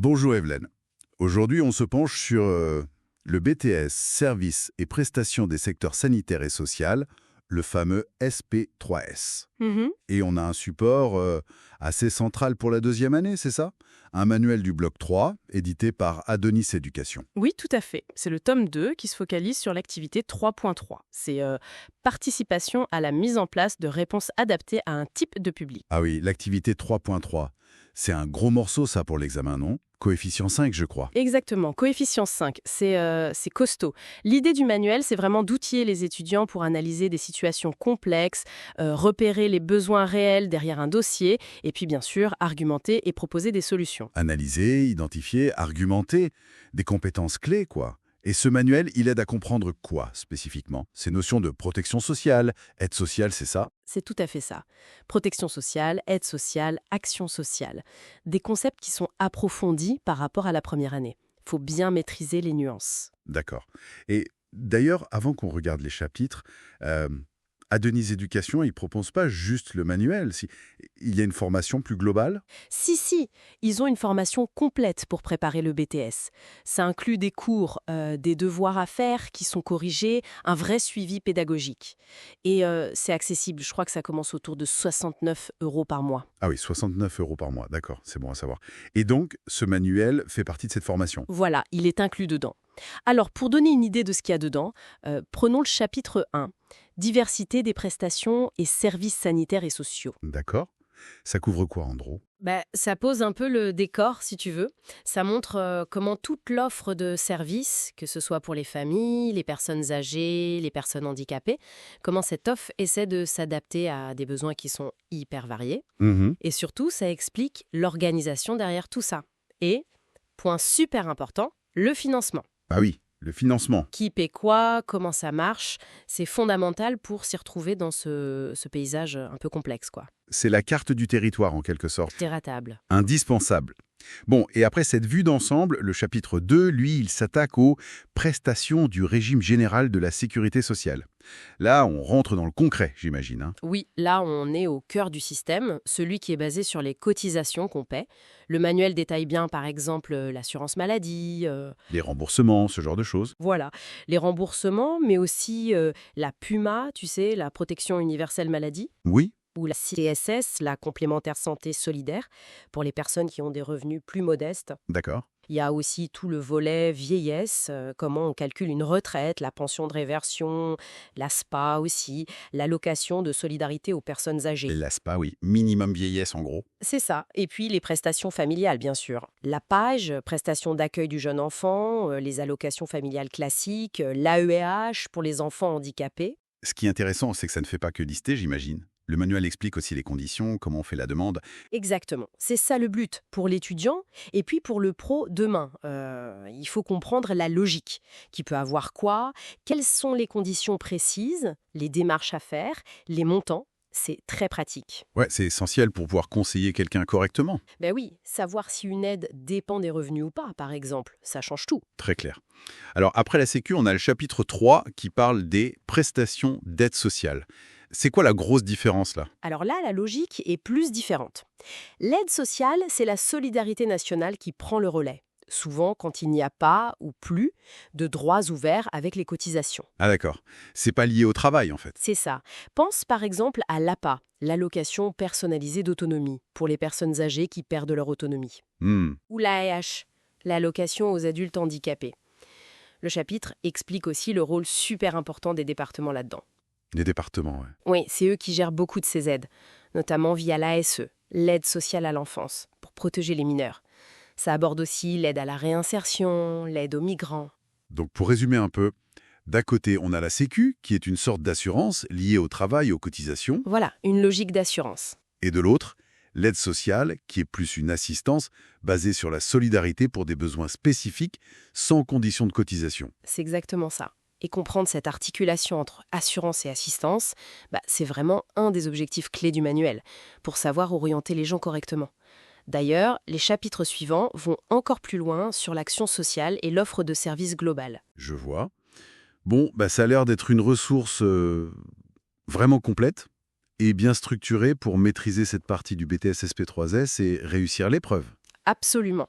Bonjour Evelyne. Aujourd'hui, on se penche sur le BTS, services et prestations des secteurs sanitaires et social, le fameux SP3S. Mhm. Et on a un support assez central pour la deuxième année, c'est ça? Un manuel du bloc 3, édité par Adonis Éducation. Oui, tout à fait. C'est le tome 2 qui se focalise sur l'activité 3.3. C'est participation à la mise en place de réponses adaptées à un type de public. Ah oui, l'activité 3.3. C'est un gros morceau ça pour l'examen, non? Coefficient 5, je crois. Exactement, coefficient 5, c'est costaud. L'idée du manuel, c'est vraiment d'outiller les étudiants pour analyser des situations complexes, repérer les besoins réels derrière un dossier, et puis bien sûr, argumenter et proposer des solutions. Analyser, identifier, argumenter, des compétences clés, quoi. Et ce manuel, il aide à comprendre quoi, spécifiquement? Ces notions de protection sociale, aide sociale, c'est ça? C'est tout à fait ça. Protection sociale, aide sociale, action sociale. Des concepts qui sont approfondis par rapport à la première année. Il faut bien maîtriser les nuances. D'accord. Et d'ailleurs, avant qu'on regarde les chapitres, Adonis Éducation, il propose pas juste le manuel. Il y a une formation plus globale? Si, ils ont une formation complète pour préparer le BTS. Ça inclut des cours, des devoirs à faire qui sont corrigés, un vrai suivi pédagogique. Et c'est accessible, je crois que ça commence autour de 69 € par mois. Ah oui, 69 € par mois, d'accord, c'est bon à savoir. Et donc, ce manuel fait partie de cette formation? Voilà, il est inclus dedans. Alors, pour donner une idée de ce qu'il y a dedans, prenons le chapitre 1, diversité des prestations et services sanitaires et sociaux. D'accord. Ça couvre quoi, en gros? Ça pose un peu le décor, si tu veux. Ça montre comment toute l'offre de services, que ce soit pour les familles, les personnes âgées, les personnes handicapées, comment cette offre essaie de s'adapter à des besoins qui sont hyper variés. Mhm. Et surtout, ça explique l'organisation derrière tout ça. Et, point super important, le financement. Ah oui, le financement. Qui paie quoi, comment ça marche, c'est fondamental pour s'y retrouver dans ce paysage un peu complexe, quoi. C'est la carte du territoire, en quelque sorte. Terre à table. Indispensable. Bon, et après cette vue d'ensemble, le chapitre 2, lui, il s'attaque aux prestations du régime général de la sécurité sociale. Là, on rentre dans le concret, j'imagine, hein. Oui, là, on est au cœur du système, celui qui est basé sur les cotisations qu'on paie. Le manuel détaille bien, par exemple, l'assurance maladie, Les remboursements, ce genre de choses. voilà, les remboursements, mais aussi la PUMA, tu sais, la protection universelle maladie, Oui, ou la CSS, la complémentaire santé solidaire, pour les personnes qui ont des revenus plus modestes. d'accord. Il y a aussi tout le volet vieillesse, comment on calcule une retraite, la pension de réversion, la SPA aussi, l'allocation de solidarité aux personnes âgées. L'ASPA, oui. Minimum vieillesse, en gros. C'est ça. Et puis les prestations familiales, bien sûr. La PAJE, prestation d'accueil du jeune enfant, les allocations familiales classiques, l'AEH pour les enfants handicapés. Ce qui est intéressant, c'est que ça ne fait pas que lister, j'imagine. Le manuel explique aussi les conditions, comment on fait la demande. Exactement. C'est ça le but pour l'étudiant et puis pour le pro demain. Il faut comprendre la logique. Qui peut avoir quoi? Quelles sont les conditions précises? Les démarches à faire? Les montants? C'est très pratique. Ouais, c'est essentiel pour pouvoir conseiller quelqu'un correctement. Ben oui, savoir si une aide dépend des revenus ou pas, par exemple, ça change tout. Très clair. Alors, après la Sécu, on a le chapitre 3 qui parle des prestations d'aide sociale. C'est quoi la grosse différence, là? Alors là, la logique est plus différente. L'aide sociale, c'est la solidarité nationale qui prend le relais. Souvent quand il n'y a pas ou plus de droits ouverts avec les cotisations. Ah d'accord. C'est pas lié au travail, en fait. C'est ça. Pense par exemple à l'APA, l'allocation personnalisée d'autonomie, pour les personnes âgées qui perdent leur autonomie. Hmm. Ou l'AAH, l'allocation aux adultes handicapés. Le chapitre explique aussi le rôle super important des départements là-dedans. Les départements, ouais. Oui, c'est eux qui gèrent beaucoup de ces aides, notamment via l'ASE, l'aide sociale à l'enfance, pour protéger les mineurs. Ça aborde aussi l'aide à la réinsertion, l'aide aux migrants. Donc, pour résumer un peu, d'un côté, on a la Sécu, qui est une sorte d'assurance liée au travail et aux cotisations, Voilà, une logique d'assurance. et de l'autre, l'aide sociale, qui est plus une assistance basée sur la solidarité pour des besoins spécifiques, sans condition de cotisation. C'est exactement ça. Et comprendre cette articulation entre assurance et assistance, c'est vraiment un des objectifs clés du manuel, pour savoir orienter les gens correctement. D'ailleurs, les chapitres suivants vont encore plus loin sur l'action sociale et l'offre de services globale. Je vois. Bon, ça a l'air d'être une ressource vraiment complète et bien structurée pour maîtriser cette partie du BTS SP3S et réussir l'épreuve. Absolument.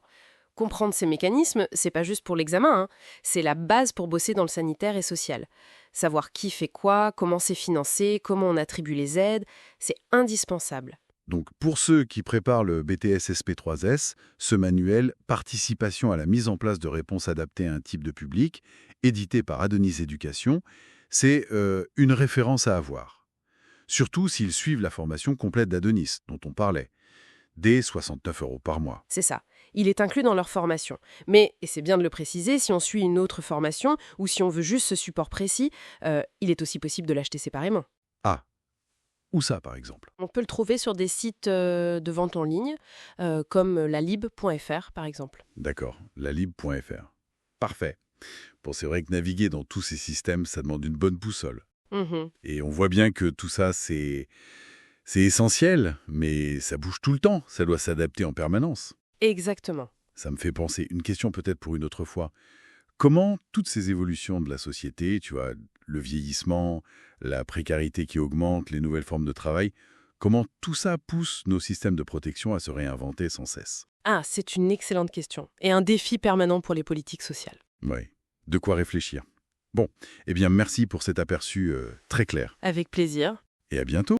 Comprendre ces mécanismes, c'est pas juste pour l'examen, hein. C'est la base pour bosser dans le sanitaire et social. Savoir qui fait quoi, comment c'est financé, comment on attribue les aides, c'est indispensable. Donc, pour ceux qui préparent le BTS SP3S, ce manuel « Participation à la mise en place de réponses adaptées à un type de public », édité par Adonis Éducation, c'est une référence à avoir. Surtout s'ils suivent la formation complète d'Adonis, dont on parlait, dès 69 € par mois. C'est ça. Il est inclus dans leur formation. Mais, et c'est bien de le préciser, si on suit une autre formation ou si on veut juste ce support précis, il est aussi possible de l'acheter séparément. Ah, où ça par exemple? On peut le trouver sur des sites de vente en ligne, comme lalib.fr par exemple. D'accord, lalib.fr. Parfait. Bon, c'est vrai que naviguer dans tous ces systèmes, ça demande une bonne boussole. Mhm. Et on voit bien que tout ça, c'est essentiel, mais ça bouge tout le temps, ça doit s'adapter en permanence. Exactement. Ça me fait penser, une question peut-être pour une autre fois. Comment toutes ces évolutions de la société, tu vois, le vieillissement, la précarité qui augmente, les nouvelles formes de travail, comment tout ça pousse nos systèmes de protection à se réinventer sans cesse? Ah, c'est une excellente question. Et un défi permanent pour les politiques sociales. Oui, de quoi réfléchir. Bon, eh bien merci pour cet aperçu très clair. Avec plaisir. Et à bientôt.